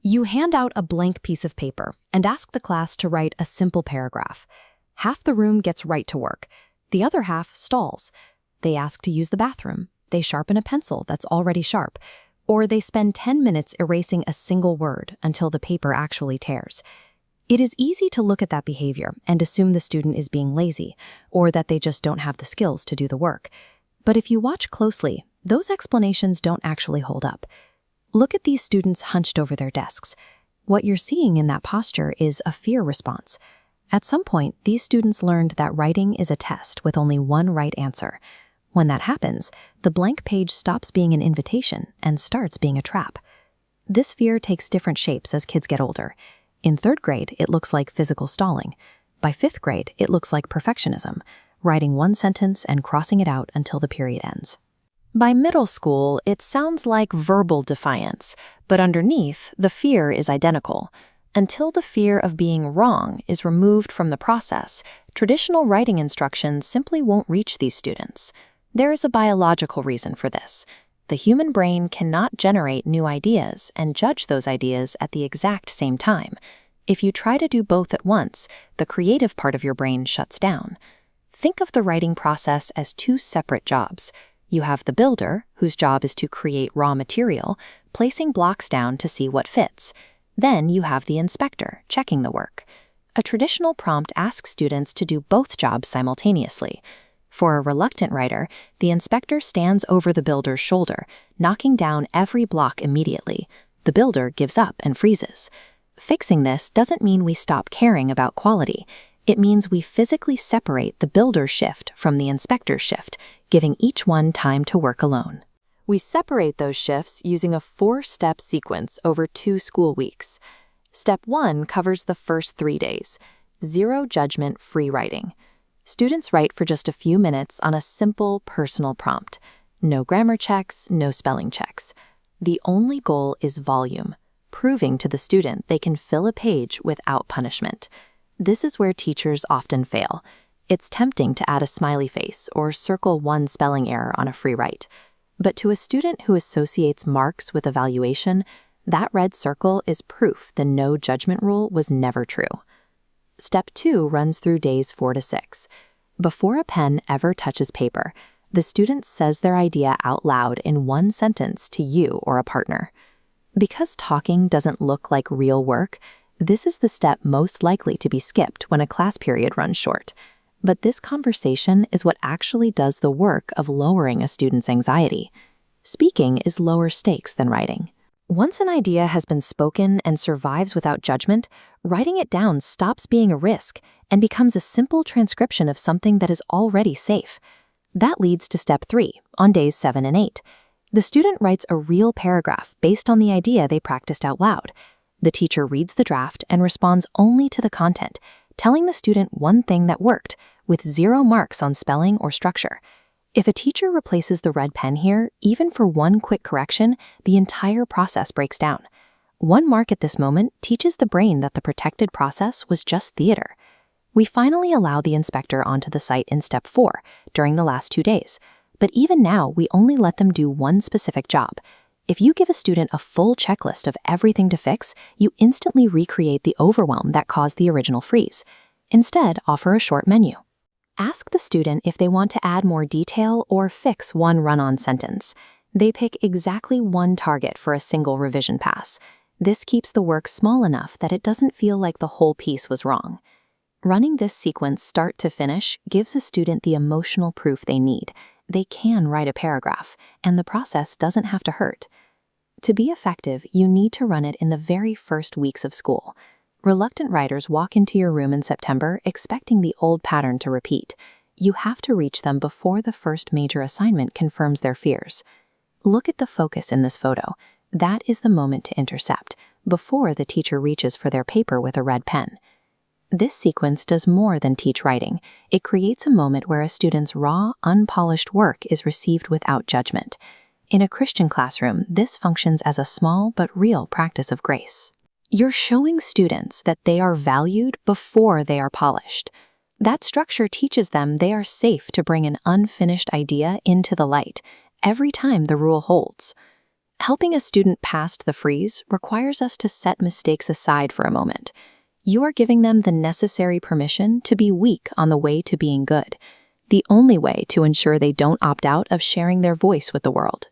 You hand out a blank piece of paper and ask the class to write a simple paragraph. Half the room gets right to work. The other half stalls. They ask to use the bathroom. They sharpen a pencil that's already sharp. Or they spend 10 minutes erasing a single word until the paper actually tears. It is easy to look at that behavior and assume the student is being lazy, or that they just don't have the skills to do the work. But if you watch closely, those explanations don't actually hold up. Look at these students hunched over their desks. What you're seeing in that posture is a fear response. At some point, these students learned that writing is a test with only one right answer. When that happens, the blank page stops being an invitation and starts being a trap. This fear takes different shapes as kids get older. In 3rd grade, it looks like physical stalling. By 5th grade, it looks like perfectionism, writing one sentence and crossing it out until the period ends. By middle school, it sounds like verbal defiance, but underneath, the fear is identical. Until the fear of being wrong is removed from the process, traditional writing instructions simply won't reach these students. There is a biological reason for this. The human brain cannot generate new ideas and judge those ideas at the exact same time. If you try to do both at once, the creative part of your brain shuts down. Think of the writing process as 2 separate jobs. You have the builder, whose job is to create raw material, placing blocks down to see what fits. Then you have the inspector, checking the work. A traditional prompt asks students to do both jobs simultaneously. For a reluctant writer, the inspector stands over the builder's shoulder, knocking down every block immediately. The builder gives up and freezes. Fixing this doesn't mean we stop caring about quality. It means we physically separate the builder's shift from the inspector's shift, giving each one time to work alone. We separate those shifts using a 4-step sequence over 2 school weeks. Step 1 covers the first 3 days. 0 judgment free writing. Students write for just a few minutes on a simple, personal prompt. No grammar checks, no spelling checks. The only goal is volume, proving to the student they can fill a page without punishment. This is where teachers often fail. It's tempting to add a smiley face or circle one spelling error on a free write. But to a student who associates marks with evaluation, that red circle is proof the no judgment rule was never true. Step 2 runs through days 4 to 6. Before a pen ever touches paper, the student says their idea out loud in one sentence to you or a partner. Because talking doesn't look like real work, this is the step most likely to be skipped when a class period runs short. But this conversation is what actually does the work of lowering a student's anxiety. Speaking is lower stakes than writing. Once an idea has been spoken and survives without judgment, writing it down stops being a risk and becomes a simple transcription of something that is already safe. That leads to step 3, on days 7 and 8. The student writes a real paragraph based on the idea they practiced out loud. The teacher reads the draft and responds only to the content, telling the student one thing that worked, with 0 marks on spelling or structure. If a teacher replaces the red pen here, even for one quick correction, the entire process breaks down. 1 mark at this moment teaches the brain that the protected process was just theater. We finally allow the inspector onto the site in step 4, during the last 2 days. But even now, we only let them do one specific job. If you give a student a full checklist of everything to fix, you instantly recreate the overwhelm that caused the original freeze. Instead, offer a short menu. Ask the student if they want to add more detail or fix one run-on sentence. They pick exactly 1 target for a single revision pass. This keeps the work small enough that it doesn't feel like the whole piece was wrong. Running this sequence start to finish gives a student the emotional proof they need. They can write a paragraph, and the process doesn't have to hurt. To be effective, you need to run it in the very first weeks of school. Reluctant writers walk into your room in September expecting the old pattern to repeat. You have to reach them before the first major assignment confirms their fears. Look at the focus in this photo. That is the moment to intercept, before the teacher reaches for their paper with a red pen. This sequence does more than teach writing. It creates a moment where a student's raw, unpolished work is received without judgment. In a Christian classroom, this functions as a small but real practice of grace. You're showing students that they are valued before they are polished. That structure teaches them they are safe to bring an unfinished idea into the light every time the rule holds. Helping a student past the freeze requires us to set mistakes aside for a moment. You are giving them the necessary permission to be weak on the way to being good, the only way to ensure they don't opt out of sharing their voice with the world.